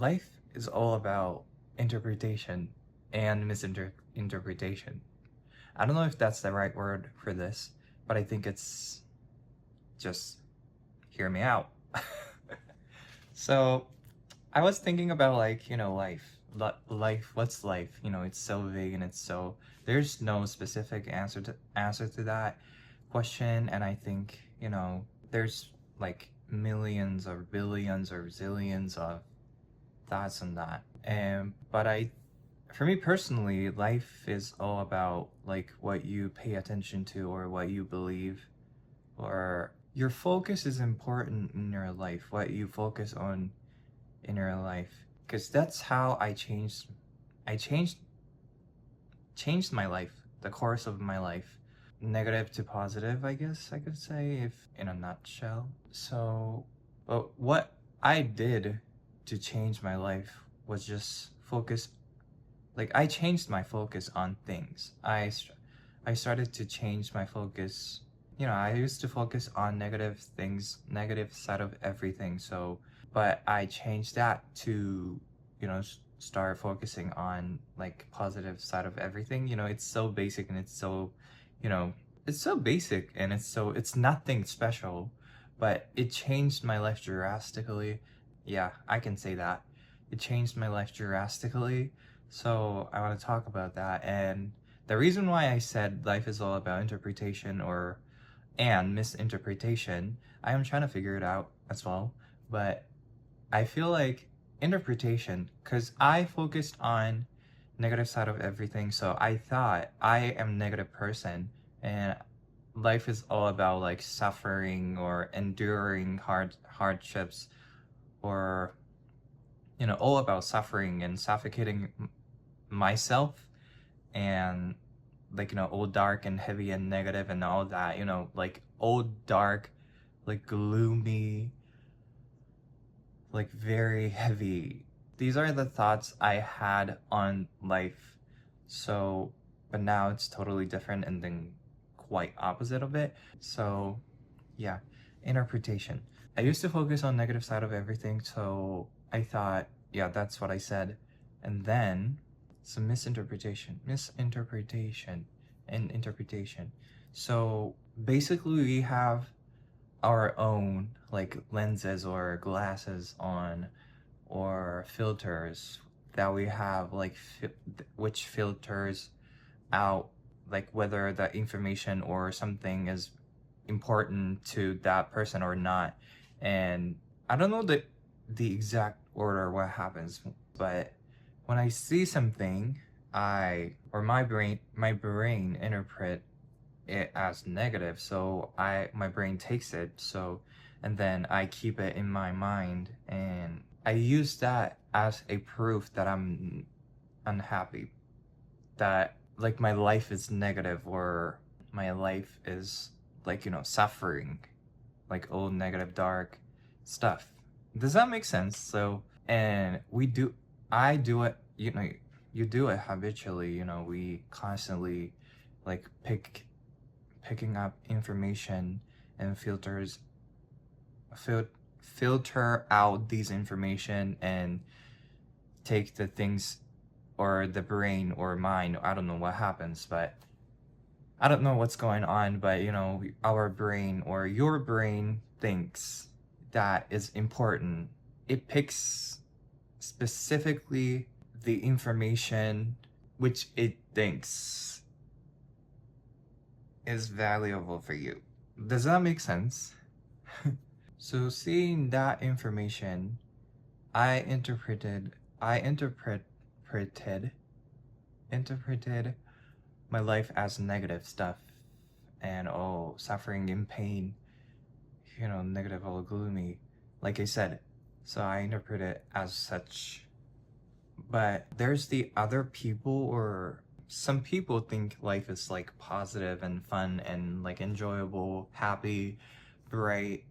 life is all about interpretation and misinterpretation. I don't know if that's the right word for this, but I think it's just hear me out. So I was thinking about like, life. Life, what's life? It's so vague and it's so there's no specific answer to that question, and I think, there's like millions or billions or zillions of thoughts on that. And but for me personally, life is all about like what you pay attention to or what you believe, or your focus is important in your life, what you focus on in your life, because that's how I changed my life, the course of my life, negative to positive, I guess I could say, if in a nutshell. So but what I did to change my life was just focus, like I changed my focus on things. I started to change my focus. I used to focus on negative things, negative side of everything. So but I changed that to, start focusing on like positive side of everything. It's so basic and you know it's so basic and it's nothing special, but it changed my life drastically. Yeah, I can say that it changed my life drastically. So I want to talk about that. And the reason why I said life is all about interpretation or and misinterpretation, I am trying to figure it out as well. But I feel like interpretation, because I focused on negative side of everything, so I thought I am a negative person, and life is all about like suffering or enduring hardships, or all about suffering and suffocating myself, and like all dark and heavy and negative and all that, like all dark, like gloomy, like very heavy. These are the thoughts I had on life. So but now it's totally different and then quite opposite of it. So yeah, interpretation. I used to focus on negative side of everything, so I thought, yeah, that's what I said. And then some misinterpretation and interpretation. So basically we have our own like lenses or glasses on, or filters that we have, like which filters out like whether the information or something is important to that person or not. And I don't know the exact order what happens, but when I see something, my brain interpret it as negative, so my brain takes it, so and then I keep it in my mind, and I use that as a proof that I'm unhappy, that like my life is negative, or my life is like suffering, like all negative dark stuff. Does that make sense? So and I do it, you do it habitually. We constantly like picking up information and filter out these information and take the things, or the brain or mind, I don't know what happens, but I don't know what's going on, but our brain or your brain thinks that is important. It picks specifically the information which it thinks is valuable for you. Does that make sense? So seeing that information, I interpreted my life as negative stuff, and suffering and pain, negative or gloomy, like I said. So I interpret it as such. But there's the other people, or some people think life is like positive and fun and like enjoyable, happy, bright,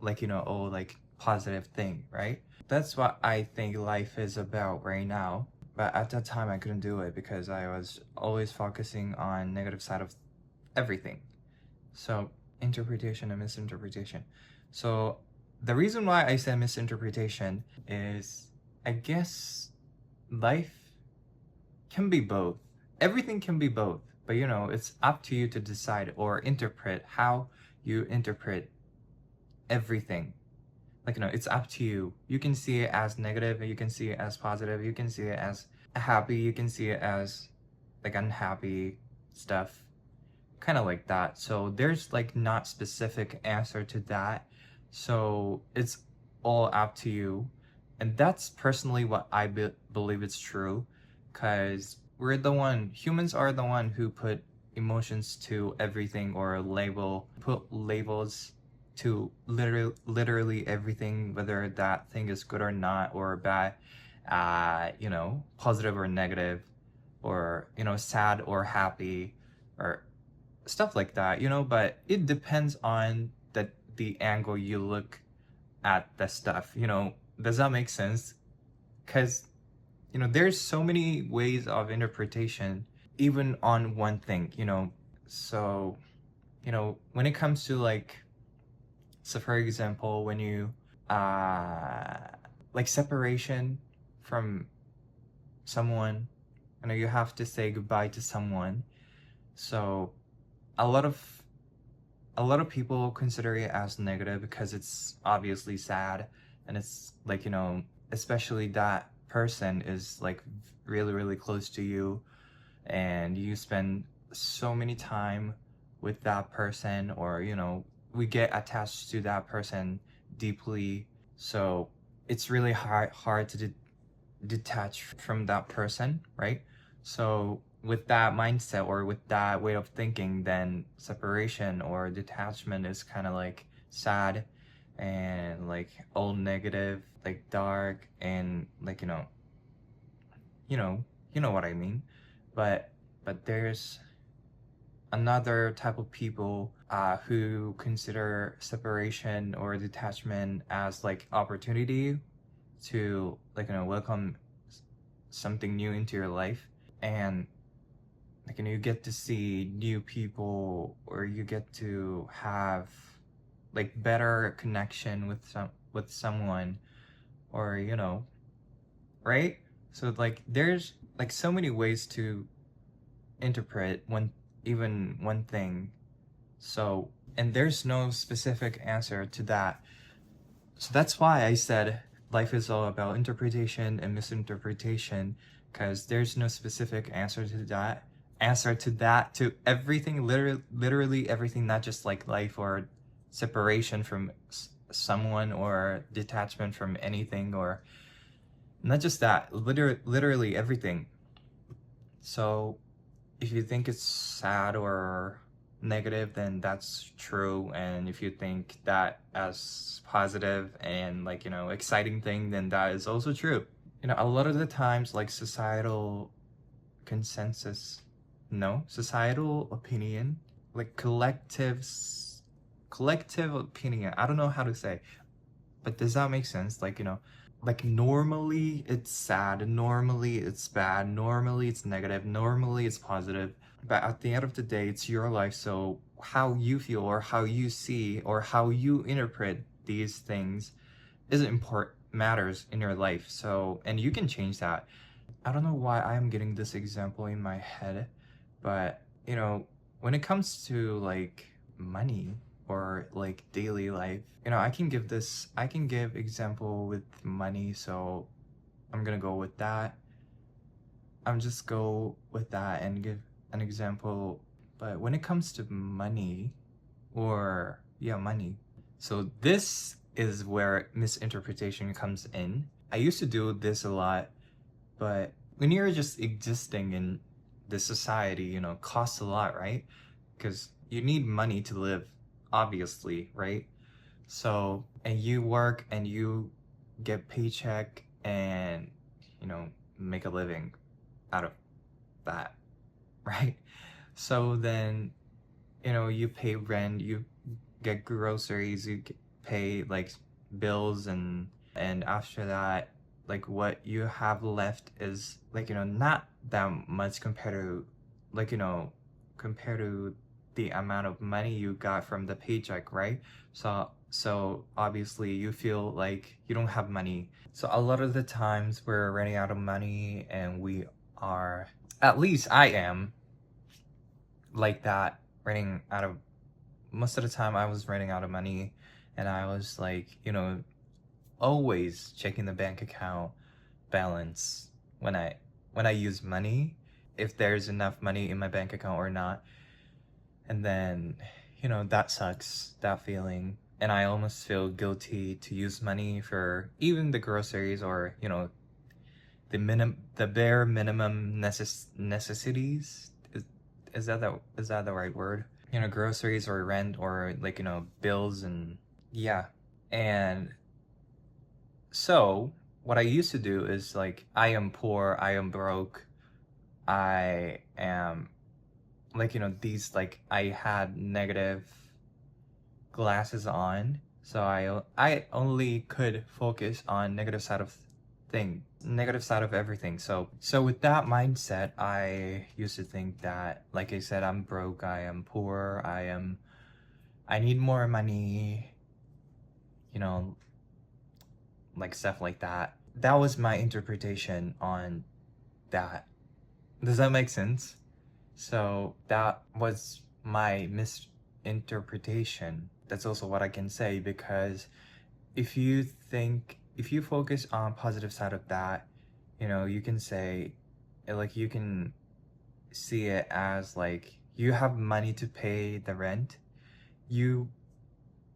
like like positive thing, right? That's what I think life is about right now. But at that time I couldn't do it because I was always focusing on negative side of everything. So interpretation and misinterpretation. So the reason why I said misinterpretation is I guess life can be both. Everything can be both, but it's up to you to decide or interpret how you interpret everything. Like, it's up to you. You can see it as negative, you can see it as positive, you can see it as happy, you can see it as like unhappy stuff, kind of like that. So there's like not specific answer to that. So it's all up to you. And that's personally what I believe is true, because humans are the one who put emotions to everything, or put labels to literally everything, whether that thing is good or not, or bad, positive or negative, or sad or happy, or stuff like that, but it depends on the angle you look at the stuff. Does that make sense? Because there's so many ways of interpretation even on one thing. So when it comes to so for example, when you like separation from someone, you have to say goodbye to someone. So a lot of people consider it as negative because it's obviously sad, and it's like, especially that person is like really, really close to you, and you spend so many time with that person, or we get attached to that person deeply. So it's really hard to detach from that person, right? So with that mindset, or with that way of thinking, then separation or detachment is kind of like sad and like all negative, like dark, and like you know what I mean. But there's another type of people who consider separation or detachment as like opportunity to like welcome something new into your life, and like you get to see new people, or you get to have like better connection with someone, or right? So like there's like so many ways to interpret one thing. So, and there's no specific answer to that. So that's why I said life is all about interpretation and misinterpretation, because there's no specific answer to that, to everything, literally everything, not just like life or separation from someone, or detachment from anything, or not just that, literally everything. So if you think it's sad or negative, then that's true. And if you think that as positive and like exciting thing, then that is also true. A lot of the times, like societal consensus, no, societal opinion, like collective opinion, I don't know how to say, but does that make sense? Like like normally it's sad, normally it's bad, normally it's negative, normally it's positive, but at the end of the day, it's your life. So how you feel, or how you see, or how you interpret these things is important, matters in your life. So, and you can change that. I don't know why I'm getting this example in my head, but when it comes to like money or like daily life, I can give example with money. So I'm gonna go with that. I'm just go with that and give an example. But when it comes to money, or yeah, money, so this is where misinterpretation comes in. I used to do this a lot, but when you're just existing in this society, costs a lot, right? Because you need money to live, obviously, right? So, and you work and you get paycheck, and make a living out of that, right? So then you pay rent, you get groceries, you pay like bills, and after that, like what you have left is like not that much compared to like compared to the amount of money you got from the paycheck, right? So So obviously you feel like you don't have money. So a lot of the times we're running out of money, and we are, at least I am like that, running out of, most of the time I was running out of money, and I was like, you know, always checking the bank account balance when I use money, if there's enough money in my bank account or not. And then, you know, that sucks, that feeling. And I almost feel guilty to use money for even the groceries, or, you know, the bare minimum necessities. Is that the right word? You know, groceries or rent, or like, you know, bills, and yeah. And so what I used to do is like, I am poor, I am broke, I am, like, you know, these, like, I had negative glasses on, so I only could focus on negative side of everything. So with that mindset, I used to think that, like I said, I'm broke, I am poor, I need more money, you know, like stuff like that. That was my interpretation on that. Does that make sense? So that was my misinterpretation. That's also what I can say, because if you focus on positive side of that, you know, you can say, like, you can see it as like, you have money to pay the rent, you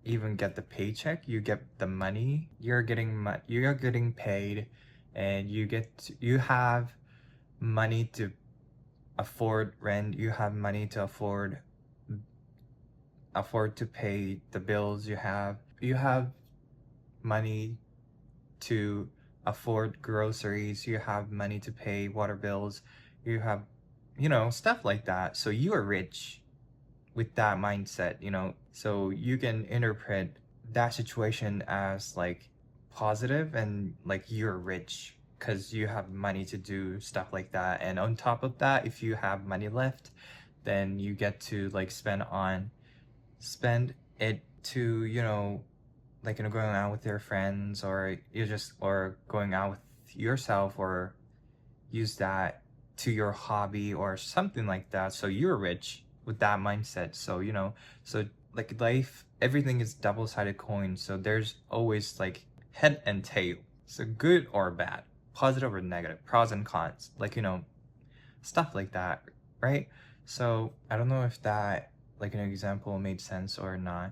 even get the paycheck, you get the money, you're getting paid, and you have money to afford rent, you have money to afford to pay the bills, you have money to afford groceries, you have money to pay water bills, you have, you know, stuff like that. So you are rich with that mindset, you know. So you can interpret that situation as like positive, and like, you're rich because you have money to do stuff like that. And on top of that, if you have money left, then you get to like spend it to, you know, like, you know, going out with your friends, or or going out with yourself, or use that to your hobby or something like that. So you're rich with that mindset. So, you know, so like, life, everything is double-sided coin. So there's always like head and tail. So good or bad, positive or negative, pros and cons, like, you know, stuff like that, right? So I don't know if that, like, an example made sense or not.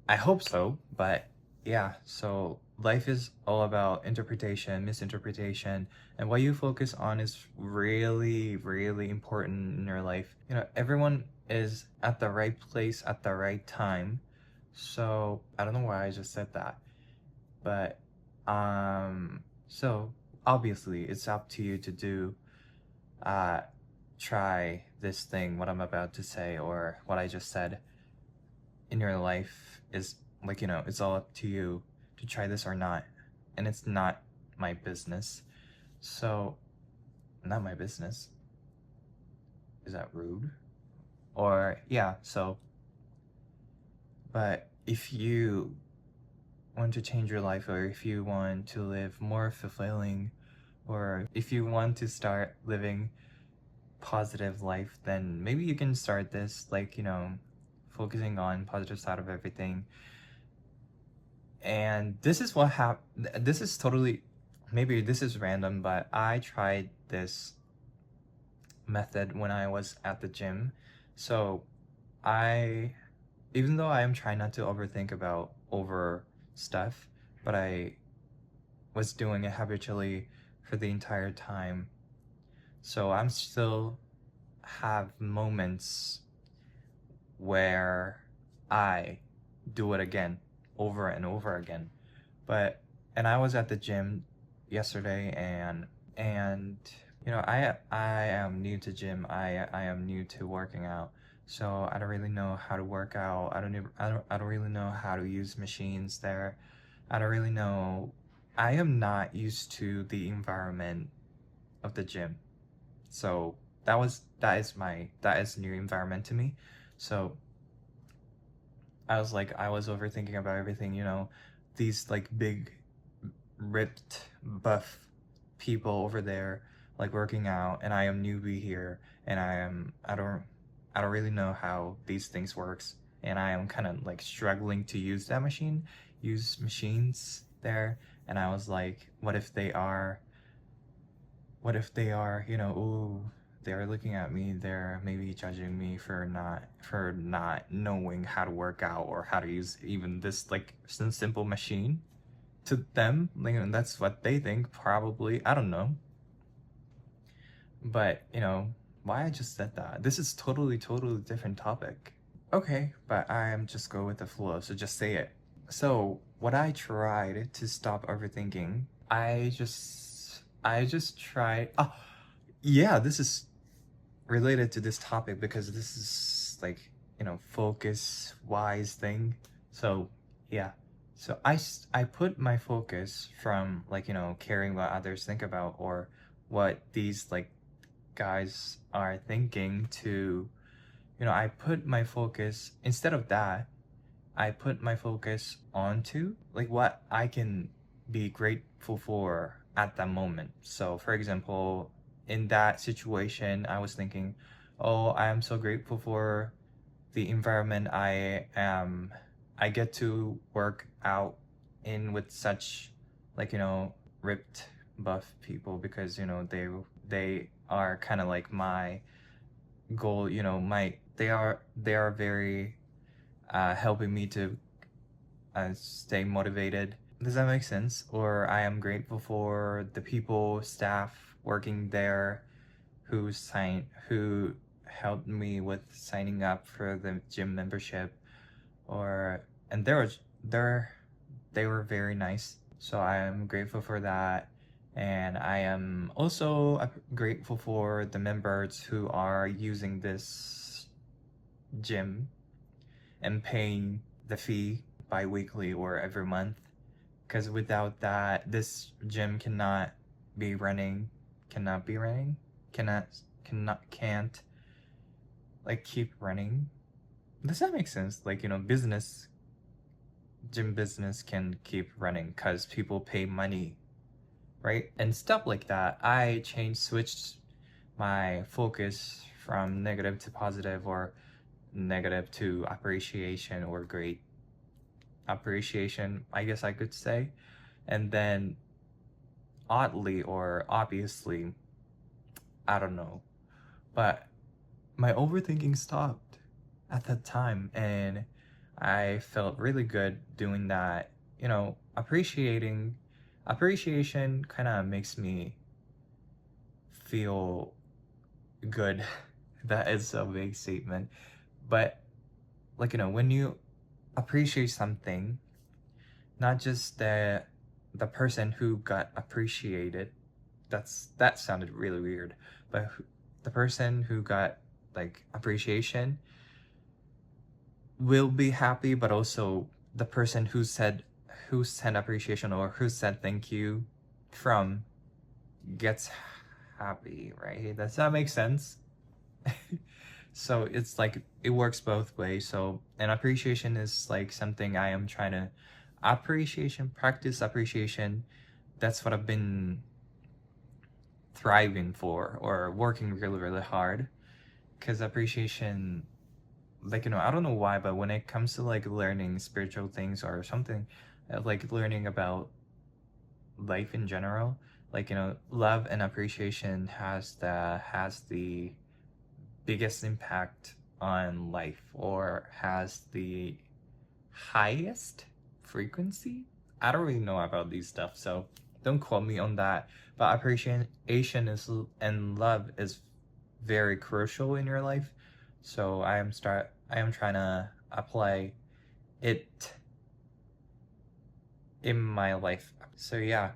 I hope so, but yeah, so life is all about interpretation, misinterpretation, and what you focus on is really, really important in your life. You know, everyone is at the right place at the right time. So I don't know why I just said that, but so obviously it's up to you to do, try this thing, what I'm about to say, or what I just said in your life. Is like, you know, it's all up to you to try this or not, and it's not my business. So, not my business, is that rude? Or yeah, so, but if you want to change your life, or if you want to live more fulfilling, or if you want to start living positive life, then maybe you can start this, like, you know, focusing on positive side of everything. And this is what happened. This is totally, maybe this is random, but I tried this method when I was at the gym. So even though I am trying not to overthink about over stuff, but I was doing it habitually for the entire time. So I'm still have moments where I do it again, over and over again. And I was at the gym yesterday, and you know, I am new to gym. I am new to working out. So I don't really know how to work out. I don't really know how to use machines there. I don't really know. I am not used to the environment of the gym. So that is new environment to me. So I was overthinking about everything, you know, these like big, ripped, buff people over there, like working out, and I am newbie here, and I don't really know how these things works, and I am kind of like struggling to use use machines there, and I was like, what if they are, you know, ooh, they're looking at me, they're maybe judging me for not knowing how to work out or how to use even this like simple machine. To them, like, and that's what they think, probably. I don't know. But, you know, why I just said that? This is totally different topic. Okay, but I'm just go with the flow, so just say it. So, what I tried to stop overthinking, I just tried. Oh, yeah, this is related to this topic because this is like, you know, focus wise thing. So, yeah. So I put my focus from like, you know, caring what others think about or what these like guys are thinking to, you know, I put my focus instead of that, I put my focus onto like what I can be grateful for at that moment. So, for example, in that situation, I was thinking, oh, I am so grateful for the environment I get to work out in with such like, you know, ripped, buff people because, you know, they are kind of like my goal, you know, they are very helping me to stay motivated. Does that make sense? Or I am grateful for the people, staff working there who helped me with signing up for the gym membership, or and they were very nice. So I am grateful for that. And I am also grateful for the members who are using this gym and paying the fee bi-weekly or every month, because without that this gym cannot be running can't like keep running. Does that make sense? Like, you know, gym business can keep running because people pay money, right? And stuff like that. I switched my focus from negative to positive, or negative to appreciation, or great appreciation, I guess I could say. And then oddly or obviously, I don't know, but my overthinking stopped at that time, and I felt really good doing that. You know, appreciation kind of makes me feel good. That is a big statement, but like, you know, when you appreciate something, not just the person who got appreciated, that sounded really weird, but the person who got like appreciation will be happy, but also the person who sent appreciation or who said thank you from gets happy, right? Does that make sense? So it's like it works both ways. So, and appreciation is like something I am trying to practice appreciation. That's what I've been thriving for or working really hard, because appreciation, like, you know, I don't know why, but when it comes to like learning spiritual things or something, like learning about life in general, like, you know, love and appreciation has the biggest impact on life, or has the highest frequency. I don't really know about these stuff, so don't quote me on that. But appreciation is and love is very crucial in your life. So I am trying to apply it in my life. So yeah,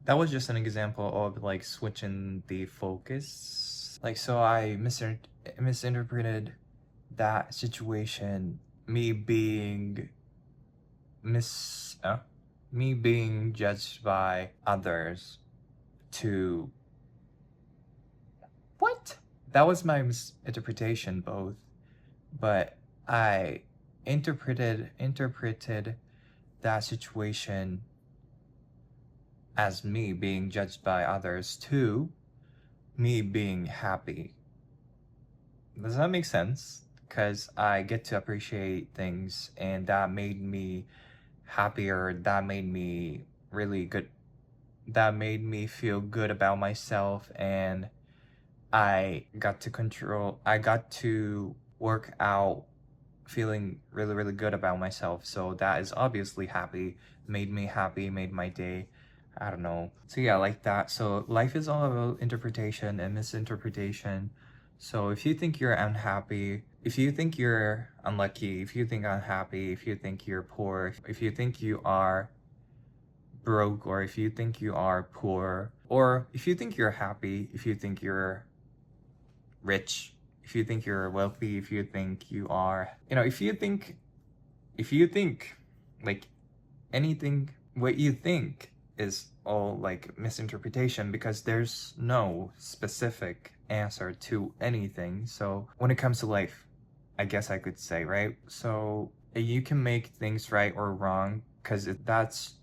that was just an example of like switching the focus. Like, so I misinterpreted that situation, me being me being judged by others, to what? That was my misinterpretation both, but I interpreted that situation as me being judged by others to me being happy. Does that make sense? Because I get to appreciate things, and that made me happier. That made me really good. That made me feel good about myself, and I got to work out feeling really, really good about myself. So that is obviously happy, made me happy, made my day. I don't know. So yeah, like that. So life is all about interpretation and misinterpretation. So if you think you're unhappy, if you think you're unlucky, if you think unhappy, if you think you're poor, if you think you are broke, or if you think you are poor, or if you think you're happy, if you think you're rich, if you think you're wealthy, if you think you are, if you think like anything, what you think is all like misinterpretation, because there's no specific answer to anything. So when it comes to life, I guess I could say, right? So you can make things right or wrong, because that's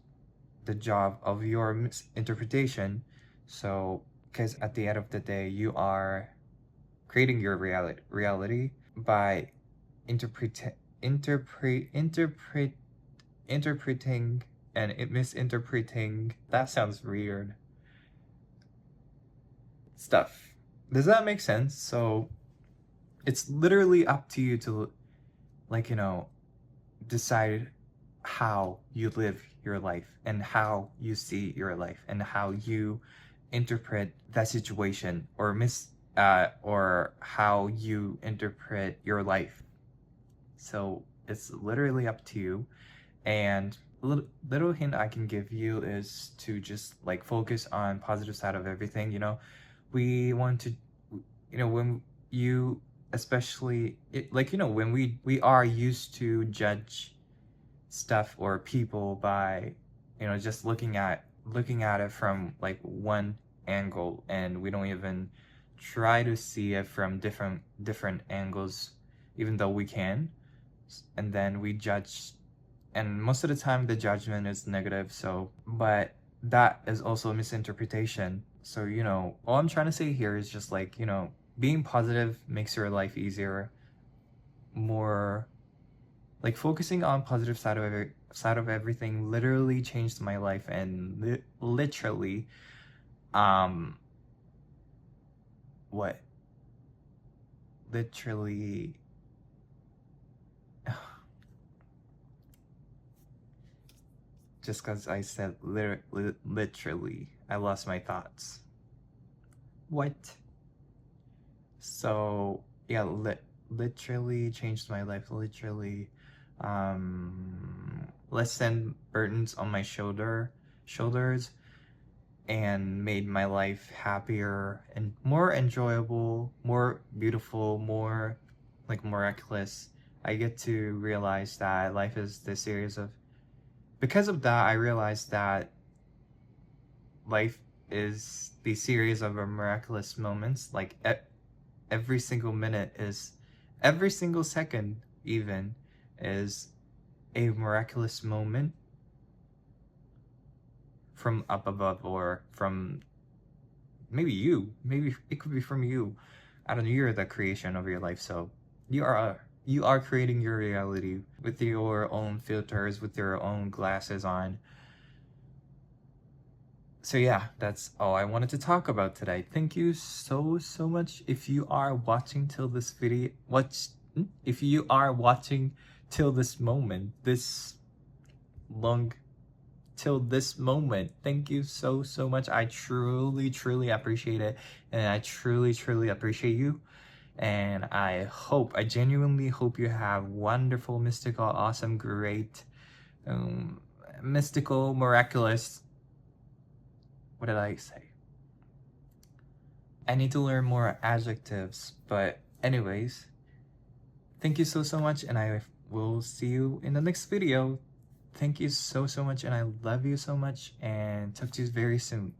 the job of your misinterpretation. So because at the end of the day, you are creating your reality by interpreting and misinterpreting. That sounds weird. Stuff. Does that make sense? So it's literally up to you to, like, decide how you live your life, and how you see your life, and how you interpret that situation, or how you interpret your life. So it's literally up to you. And a little hint I can give you is to just like focus on positive side of everything. We want to, when you, especially when we are used to judge stuff or people by just looking at it from like one angle, and we don't even try to see it from different angles, even though we can, and then we judge, and most of the time the judgment is negative. So but that is also a misinterpretation. So all I'm trying to say here is just like, being positive makes your life easier, more like focusing on positive side of everything literally changed my life, and literally what literally just because I said literally, I lost my thoughts. What? So yeah, literally changed my life. Literally lessen burdens on my shoulders, and made my life happier and more enjoyable, more beautiful, more like miraculous. I get to realize that life is this series of, because of that, I realized that life is the series of miraculous moments. Like every single minute is, every single second even is a miraculous moment from up above, or from maybe it could be from you. I don't know, you're the creation of your life. So you are creating your reality with your own filters, with your own glasses on. So yeah, that's all I wanted to talk about today. Thank you so much. If you are watching till this video, if you are watching till this moment, till this moment, thank you so much. I truly appreciate it, and I truly appreciate you. And I genuinely hope you have wonderful, mystical, awesome, great, mystical, miraculous, what did I say? I need to learn more adjectives, but anyways, thank you so much, and I will see you in the next video. Thank you so much, and I love you so much, and talk to you very soon.